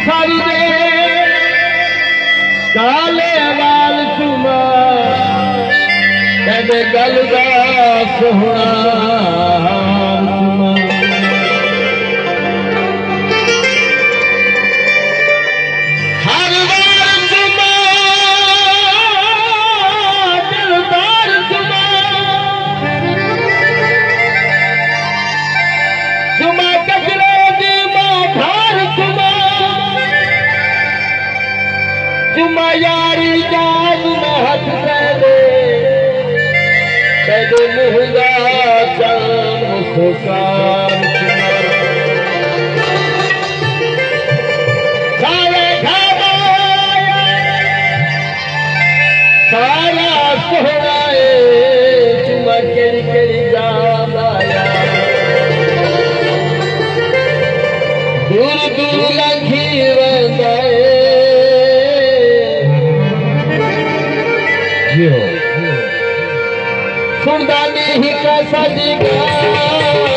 सारी दे काले लाल चुमा तेरे गल दा सोहना चुमा हर बार चुमा दिलदार चुमा चुमा कचरे दी माधार चुमा चुमा यारी जान में हथ दे तेरे मुहदा चांद मुस्कान सारे खाना सारा सोहराए चुमा केरी केरी जान आया दूर दूर लखी वेंदा सुनदा नहीं कैसा दिखा